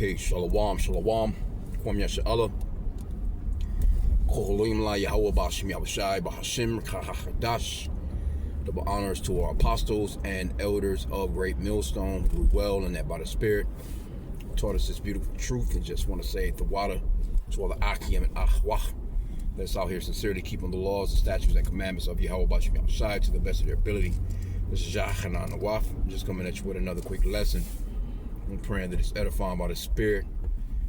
Okay, shalom, shalom. Kwam Yasha'Allah. Koholim la Yahweh Bashim Yahushai Bahashim Kahadash. Double honors to our apostles and elders of Great Millstone who well and that by the Spirit taught us this beautiful truth. And just want to say the water to all the H.I.M and Ahwah that's out here sincerely keeping the laws, the statutes, and commandments of Yahweh Bashim Yahushai to the best of their ability. This is Yachanan Nawaf. I'm just coming at you with another quick lesson. I'm praying that it's edifying by the Spirit.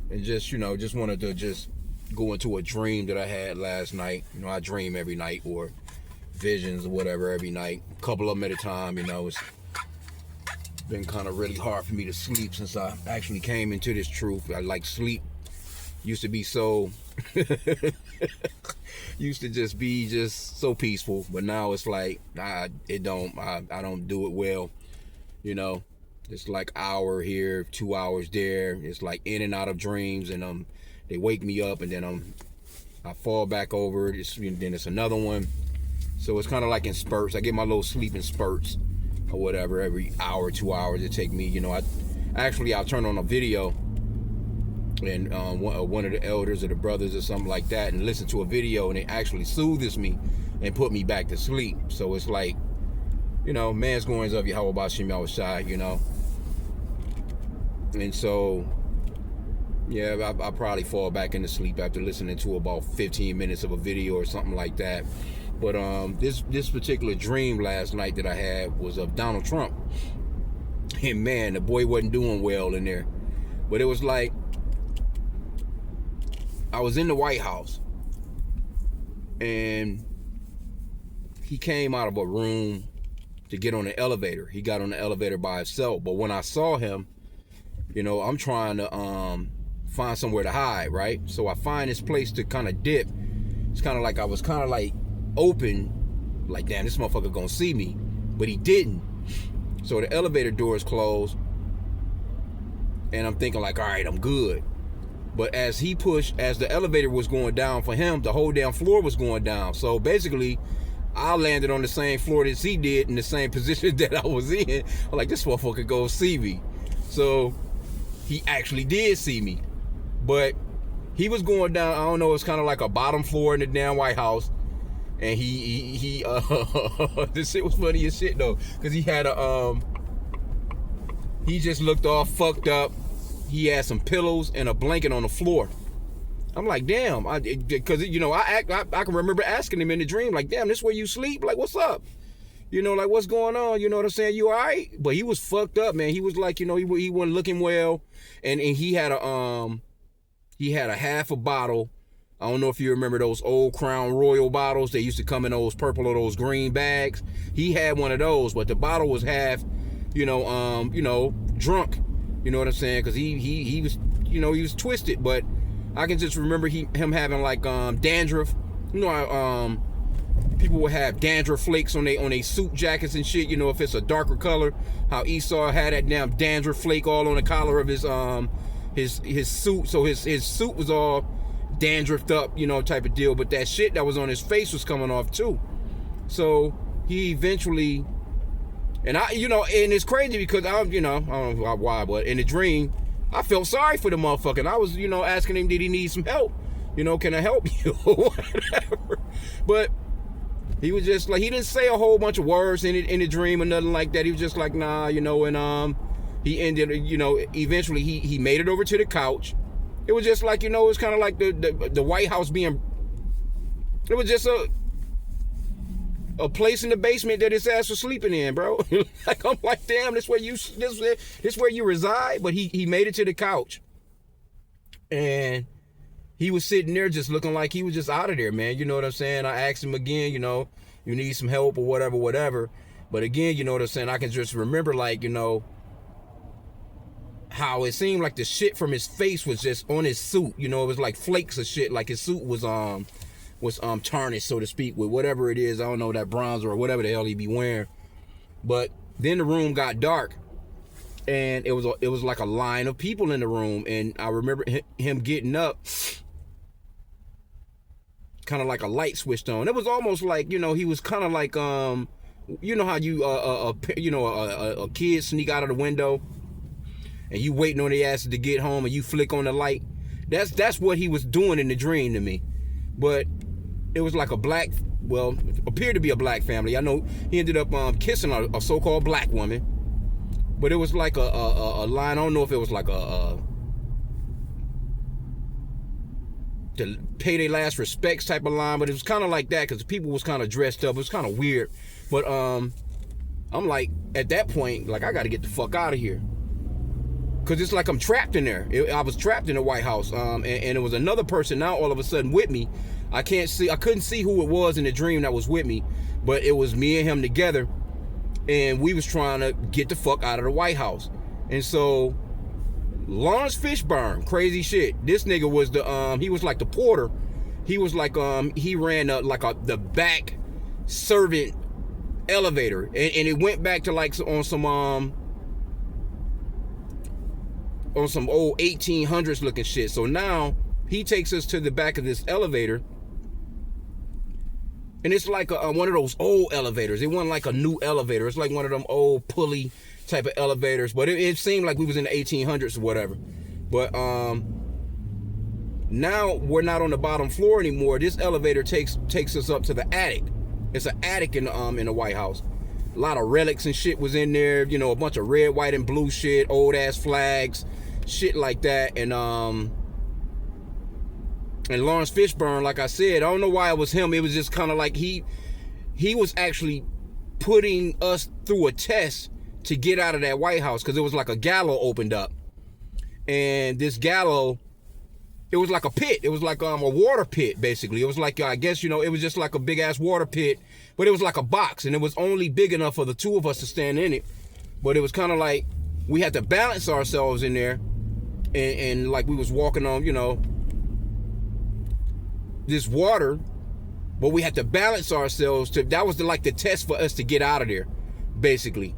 And just, just wanted to just go into a dream that I had last night. I dream every night, or visions or whatever every night. A couple of them at a time, It's been kind of really hard for me to sleep since I actually came into this truth. I like sleep. Used to be so... used to just be so peaceful, but now it's like I don't do it well. It's like hour here, 2 hours there. It's like in and out of dreams, and they wake me up, and then I fall back over. Then it's another one. So it's kind of like in spurts. I get my little sleep in spurts or whatever every hour, 2 hours. It take me. I'll turn on a video, and one of the elders or the brothers or something like that, and listen to a video, and it actually soothes me and put me back to sleep. So it's like, man's goings of Yahweh Bashim Yahushai, And so, yeah, I probably fall back into sleep after listening to about 15 minutes of a video or something like that. But this particular dream last night that I had was of Donald Trump. And man, the boy wasn't doing well in there. But it was like, I was in the White House, and he came out of a room to get on the elevator. He got on the elevator by himself. But when I saw him, I'm trying to find somewhere to hide, right? So I find this place to kind of dip. It's kind of like I was kind of like open, like, damn, this motherfucker gonna see me. But he didn't. So the elevator door is closed, and I'm thinking like, all right, I'm good. But as the elevator was going down for him, the whole damn floor was going down. So basically, I landed on the same floor as he did, in the same position that I was in. I'm like, this motherfucker go see me. So he actually did see me. But he was going down, I don't know, it's kind of like a bottom floor in the damn White House. And he this shit was funny as shit though. Because he had he just looked all fucked up. He had some pillows and a blanket on the floor. I'm like, damn, because I can remember asking him in the dream, like, damn, this where you sleep? Like, what's up? Like, what's going on? You know what I'm saying? You all right? But he was fucked up, man. He was like, he wasn't looking well, and he had a half a bottle. I don't know if you remember those old Crown Royal bottles. They used to come in those purple or those green bags. He had one of those, but the bottle was half, drunk. You know what I'm saying? Because he was, he was twisted. But I can just remember him having like dandruff. People would have dandruff flakes on they suit jackets and shit. If it's a darker color, how Esau had that damn dandruff flake all on the collar of his suit. So his suit was all dandruffed up, type of deal. But that shit that was on his face was coming off too. So he eventually. And and it's crazy because I don't know why, but in the dream, I felt sorry for the motherfucker. And I was, asking him, did he need some help? Can I help you? Whatever. But he was just like, he didn't say a whole bunch of words in the dream or nothing like that. He was just like, nah, and he ended, eventually he made it over to the couch. It was just like, it was kind of like the White House being, it was just a place in the basement that his ass was sleeping in, bro. Like, I'm like, damn, this where you reside. But he made it to the couch, and he was sitting there just looking like he was just out of there, man. You know what I'm saying? I asked him again, you need some help or whatever. But again, you know what I'm saying? I can just remember, like, how it seemed like the shit from his face was just on his suit. It was like flakes of shit. Like his suit was tarnished, so to speak, with whatever it is. I don't know, that bronzer or whatever the hell he be wearing. But then the room got dark, and it was like a line of people in the room. And I remember him getting up, kind of like a light switched on. It was almost like, he was kind of like, how you a kid sneak out of the window and you waiting on their asses to get home, and you flick on the light. That's what he was doing in the dream to me. But it was like a black, well, appeared to be a black family. I know he ended up kissing a so-called black woman, but it was like a line. I don't know if it was like to pay their last respects type of line, but it was kind of like that because the people was kind of dressed up. It was kind of weird, but I'm like, at that point, like, I got to get the fuck out of here. Because it's like I'm trapped in there. I was trapped in the White House. And it was another person now all of a sudden with me. I couldn't see who it was in the dream that was with me. But it was me and him together. And we was trying to get the fuck out of the White House. And so, Lawrence Fishburne, crazy shit. This nigga was he was like the porter. He was like, he ran the back servant elevator. And it went back to like on some old 1800s looking shit. So now he takes us to the back of this elevator, and it's like one of those old elevators. It wasn't like a new elevator. It's like one of them old pulley type of elevators, but it seemed like we was in the 1800s or whatever. But now we're not on the bottom floor anymore. This elevator takes us up to the attic. It's an attic in the White House. A lot of relics and shit was in there, you know, a bunch of red, white, and blue shit, old ass flags, shit like that. And Lawrence Fishburne, like I said, I don't know why it was him. It was just kind of like he was actually putting us through a test to get out of that White House, because it was like a gallows opened up. And this gallows, it was like a pit. It was like a water pit, basically. It was like, I guess, you know, it was just like a big ass water pit, but it was like a box, and it was only big enough for the two of us to stand in it. But it was kind of like we had to balance ourselves in there, and like we was walking on, you know, this water, but we had to balance ourselves that was like the test for us to get out of there, basically.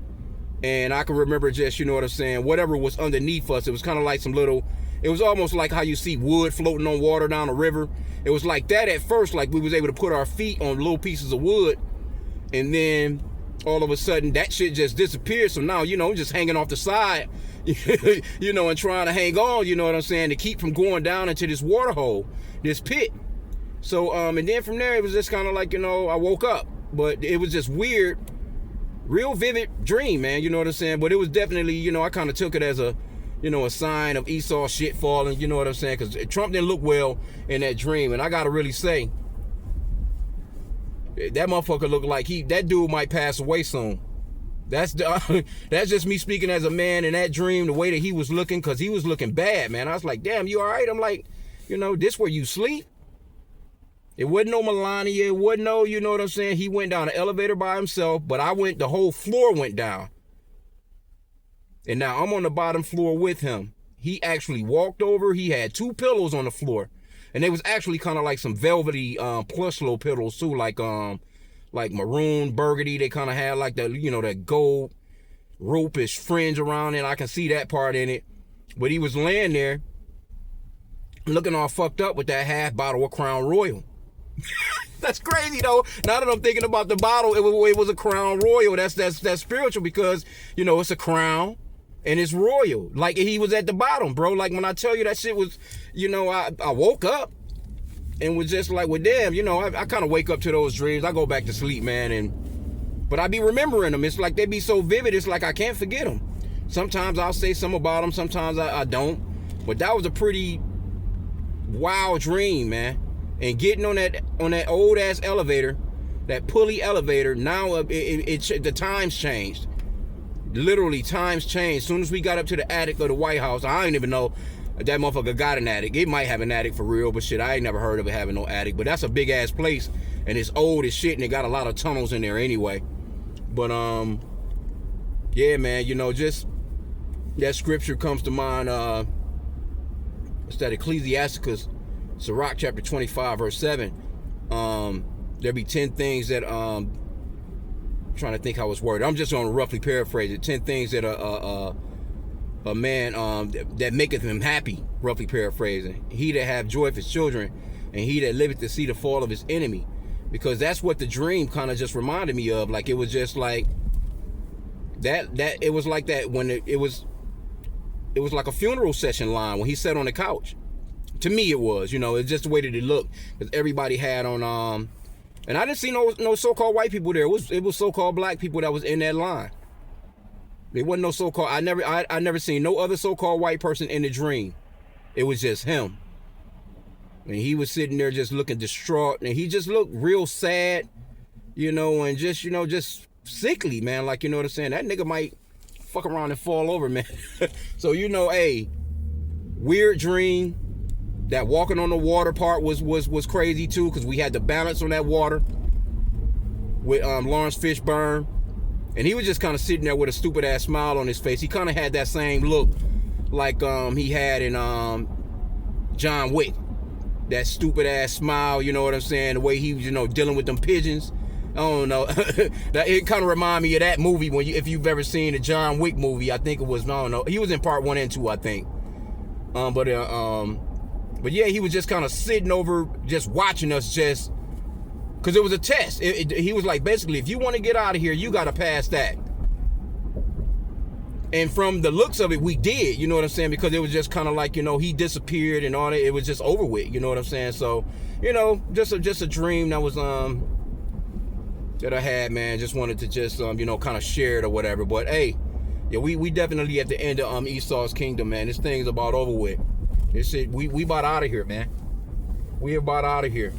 And I can remember just, you know what I'm saying, whatever was underneath us, it was kind of like some little, it was almost like how you see wood floating on water down a river. It was like that at first, like we was able to put our feet on little pieces of wood, and then all of a sudden that shit just disappeared. So now, you know, just hanging off the side, you know, and trying to hang on, you know what I'm saying, to keep from going down into this water hole, this pit. So, and then from there, it was just kind of like, you know, I woke up, but it was just weird, real vivid dream, man, you know what I'm saying? But it was definitely, you know, I kind of took it as a, you know, a sign of Esau shit falling, you know what I'm saying? Because Trump didn't look well in that dream. And I got to really say, that motherfucker looked like that dude might pass away soon. That's just me speaking as a man in that dream, the way that he was looking, because he was looking bad, man. I was like, damn, you all right? I'm like, you know, this where you sleep? It wasn't no Melania. It wasn't no, you know what I'm saying? He went down the elevator by himself, but the whole floor went down. And now I'm on the bottom floor with him. He actually walked over. He had 2 pillows on the floor. And they was actually kind of like some velvety plush little pillows too, like maroon, burgundy. They kind of had like that, you know, that gold rope-ish fringe around it. I can see that part in it. But he was laying there looking all fucked up with that half bottle of Crown Royal. That's crazy though. Now that I'm thinking about the bottle, it was a Crown Royal. That's spiritual, because, you know, it's a crown and it's royal. Like, he was at the bottom, bro. Like, when I tell you that shit was, you know, I woke up and was just like, well, damn, you know, I kind of wake up to those dreams. I go back to sleep, man, but I be remembering them. It's like they be so vivid. It's like I can't forget them. Sometimes I'll say something about them. Sometimes I don't. But that was a pretty wild dream, man. And getting on that old ass elevator, that pulley elevator, now the times changed. Literally, times changed. As soon as we got up to the attic of the White House, I didn't even know that motherfucker got an attic. It might have an attic for real, but shit, I ain't never heard of it having no attic. But that's a big ass place, and it's old as shit, and it got a lot of tunnels in there anyway. But yeah, man, you know, just that scripture comes to mind. It's that Ecclesiasticus, Sirach chapter 25 verse 7. There be 10 things that trying to think how it's worded. I'm just gonna roughly paraphrase it. 10 things that a man that maketh him happy, roughly paraphrasing. He that have joy of his children, and he that liveth to see the fall of his enemy. Because that's what the dream kind of just reminded me of. Like, it was just like that it was like that when it was it was like a funeral session line when he sat on the couch. To me, it was, it's just the way that it looked, because everybody had on, and I didn't see no so-called white people there. It was so-called black people that was in that line. There wasn't no so-called. I never seen no other so-called white person in the dream. It was just him, and he was sitting there just looking distraught, and he just looked real sad, and just sickly, man. Like, you know what I'm saying? That nigga might fuck around and fall over, man. So, hey, weird dream. That walking on the water part was crazy too, because we had to balance on that water with Lawrence Fishburne, and he was just kind of sitting there with a stupid ass smile on his face. He kind of had that same look like he had in John Wick, that stupid ass smile. You know what I'm saying? The way he was, dealing with them pigeons. I don't know. That it kind of remind me of that movie if you've ever seen the John Wick movie. I think it was, I don't know. He was in part 1 and 2, I think. But yeah, he was just kind of sitting over, just watching us, just because it was a test. He was like, basically, if you want to get out of here, you got to pass that. And from the looks of it, we did, you know what I'm saying? Because it was just kind of like, he disappeared and all that. It was just over with, you know what I'm saying? So, just a dream that was that I had, man. Just wanted to just kind of share it or whatever. But hey, yeah, we definitely at the end of Esau's kingdom, man. This thing's about over with. This shit, we about out of here, man. We about out of here.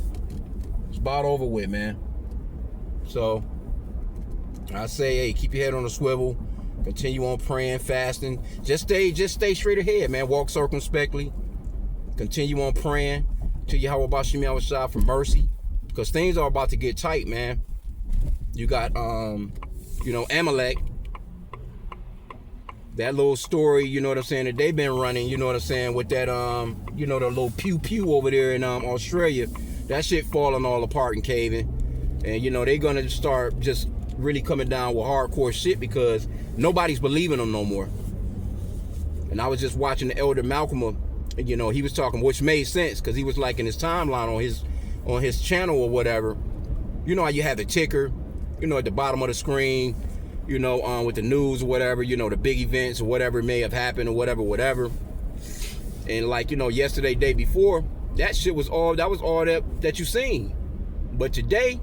It's about over with, man. So I say, hey, keep your head on the swivel. Continue on praying, fasting. Just stay straight ahead, man. Walk circumspectly. Continue on praying to Yahweh Bashim Yahushua for mercy, because things are about to get tight, man. You got Amalek. That little story, you know what I'm saying, that they've been running, you know what I'm saying, with that, the little pew over there in Australia. That shit falling all apart and caving. And, they're going to start just really coming down with hardcore shit, because nobody's believing them no more. And I was just watching the Elder Malcolm, he was talking, which made sense, because he was like in his timeline on his channel or whatever. You know how you have the ticker, at the bottom of the screen, with the news or whatever, the big events or whatever may have happened or whatever. And like, yesterday, day before, that was all that you seen. But today,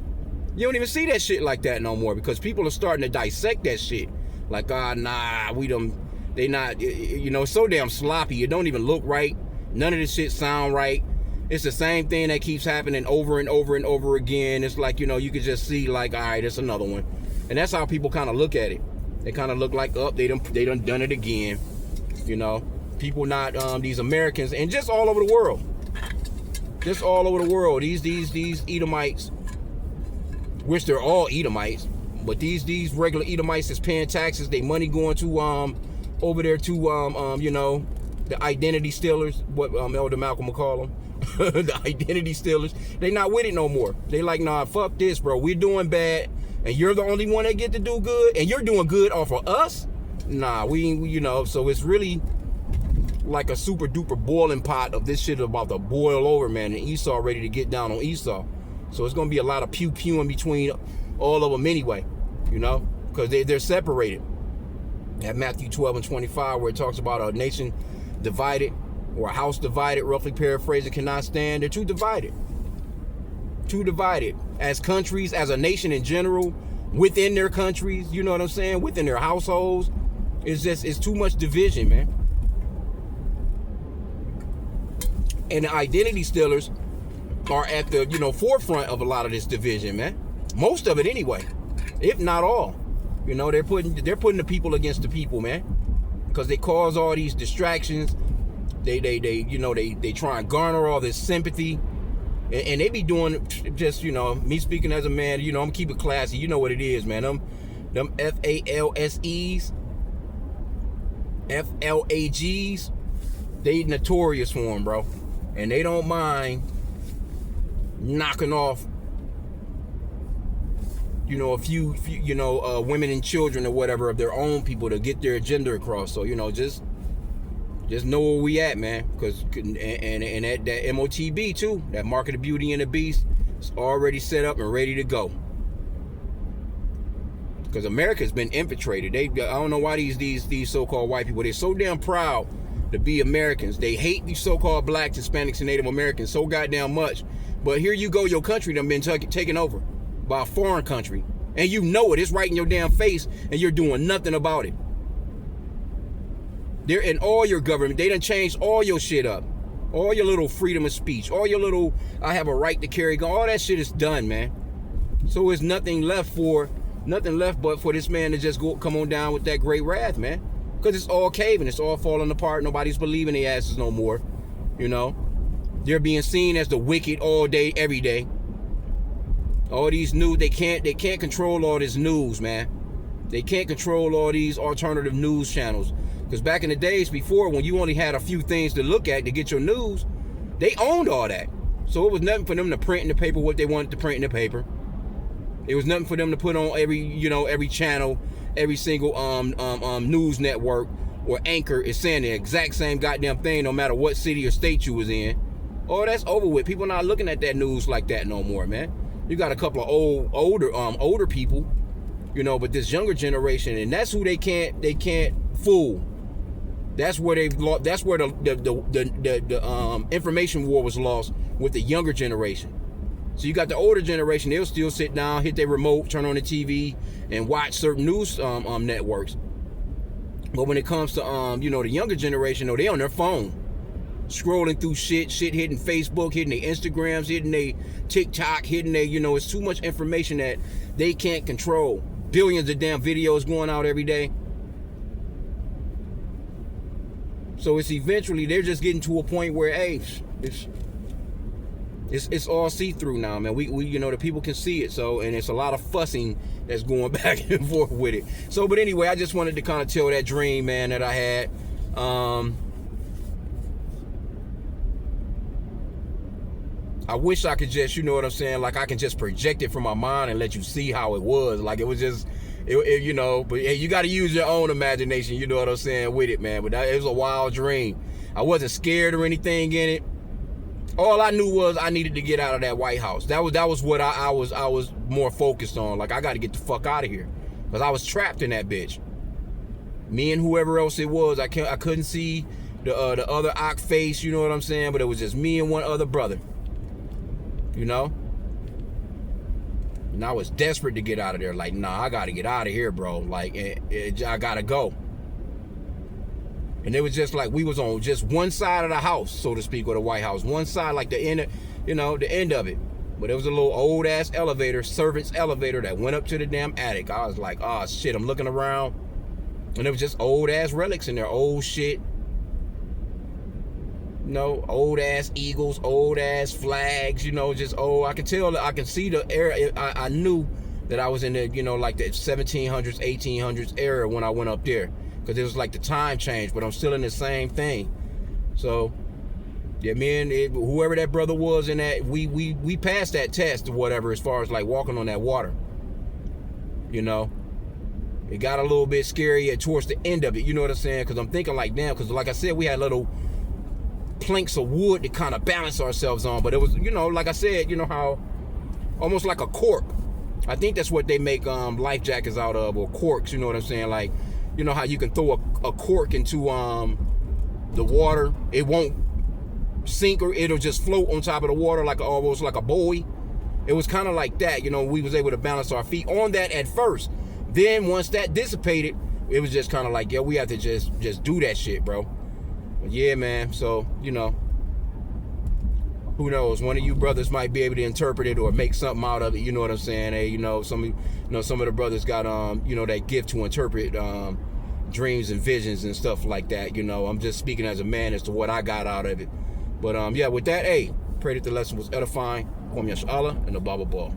you don't even see that shit like that no more, because people are starting to dissect that shit. Like, they not, it's so damn sloppy. It don't even look right. None of this shit sound right. It's the same thing that keeps happening over and over and over again. It's like, you could just see like, all right, it's another one. And that's how people kind of look at it. They kind of look like, they done it again. People not, these Americans, and just all over the world. Just all over the world. These Edomites, which they're all Edomites, but these regular Edomites is paying taxes. They money going to, over there to, the identity stealers, what Elder Malcolm will call them. The identity stealers. They not with it no more. They like, nah, fuck this, bro. We're doing bad. And you're the only one that get to do good, and you're doing good off of us? Nah, so it's really like a super duper boiling pot of this shit about to boil over, man, and Esau ready to get down on Esau. So it's going to be a lot of pew in between all of them anyway, because they're separated. At Matthew 12 and 25, where it talks about a nation divided, or a house divided, roughly paraphrasing, cannot stand. They're too divided. Too divided. As countries, as a nation in general, within their countries, you know what I'm saying, within their households, it's too much division, man. And the identity stealers are at the forefront of a lot of this division, man. Most of it anyway, if not all. They're putting the people against the people, man, because they cause all these distractions. They try and garner all this sympathy. And they be doing just, me speaking as a man, I'm gonna keep it classy. You know what it is, man. Them FALSEs, FLAGs, they notorious for them, bro. And they don't mind knocking off, a few women and children or whatever of their own people to get their agenda across. So, just know where we at, man. Because and that MOTB too, that Mark of the Beauty and the Beast, is already set up and ready to go. Because America's been infiltrated. I don't know why these so-called white people, they're so damn proud to be Americans. They hate these so-called blacks, Hispanics, and Native Americans so goddamn much. But here you go, your country done been taken over by a foreign country. And you know it. It's right in your damn face, and you're doing nothing about it. They're in all your government. They done changed all your shit up. All your little freedom of speech. All your little, I have a right to carry gun. All that shit is done, man. So there's nothing left but for this man to just come on down with that great wrath, man. Because it's all caving. It's all falling apart. Nobody's believing their asses no more. You know? They're being seen as the wicked all day, every day. All these news, they can't control all this news, man. They can't control all these alternative news channels. Because back in the days before, when you only had a few things to look at to get your news, they owned all that. So it was nothing for them to print in the paper what they wanted to print in the paper. It was nothing for them to put on every channel, every single news network or anchor is saying the exact same goddamn thing, no matter what city or state you was in. Oh, that's over with. People not looking at that news like that no more, man. You got a couple of older people, but this younger generation, and that's who they can't fool. That's where they've lost. That's where the information war was lost with the younger generation. So you got the older generation; they'll still sit down, hit their remote, turn on the TV, and watch certain news networks. But when it comes to the younger generation, they on their phone, scrolling through shit hitting Facebook, hitting their Instagrams, hitting their TikTok, hitting their, it's too much information that they can't control. Billions of damn videos going out every day. So it's eventually, they're just getting to a point where, hey, it's all see-through now, man. We the people can see it. So, and it's a lot of fussing that's going back and forth with it. So, but anyway, I just wanted to kind of tell that dream, man, that I had. I wish I could just, like I can just project it from my mind and let you see how it was. Like it was just, but hey, you got to use your own imagination, you know what I'm saying, with it, man. But it was a wild dream. I wasn't scared or anything in it. All I knew was I needed to get out of that White House. That was what I was more focused on. Like I got to get the fuck out of here, because I was trapped in that bitch. Me and whoever else it was, I couldn't see the other ock face, you know what I'm saying. But it was just me and one other brother. And I was desperate to get out of there. Like, nah, I gotta get out of here, bro. Like, I gotta go. And it was just like we was on just one side of the house, so to speak, or the White House. One side, like the end, the end of it. But it was a little old ass elevator, servant's elevator that went up to the damn attic. I was like, oh shit, I'm looking around, and it was just old ass relics in there, old shit. Old ass eagles, old ass flags, just old. I can see the era. I knew that I was in the, like the 1700s, 1800s era when I went up there, because it was like the time change, but I'm still in the same thing. So, yeah, whoever that brother was in that, we passed that test or whatever, as far as like walking on that water. It got a little bit scary towards the end of it, you know what I'm saying? Because I'm thinking like, damn, because like I said, we had little planks of wood to kind of balance ourselves on, but it was, like I said, how almost like a cork. I think that's what they make life jackets out of, or corks, you know what I'm saying? Like, how you can throw a cork into the water, it won't sink, or it'll just float on top of the water like almost like a buoy. It was kind of like that, we was able to balance our feet on that at first. Then once that dissipated, it was just kind of like, yeah, we have to just do that shit, bro. Yeah, man. So, who knows? One of you brothers might be able to interpret it or make something out of it. You know what I'm saying? Hey, some of the brothers got that gift to interpret dreams and visions and stuff like that. I'm just speaking as a man as to what I got out of it. But yeah, with that, hey, pray that the lesson was edifying. Kwam Yash Allah and the Baba Ball.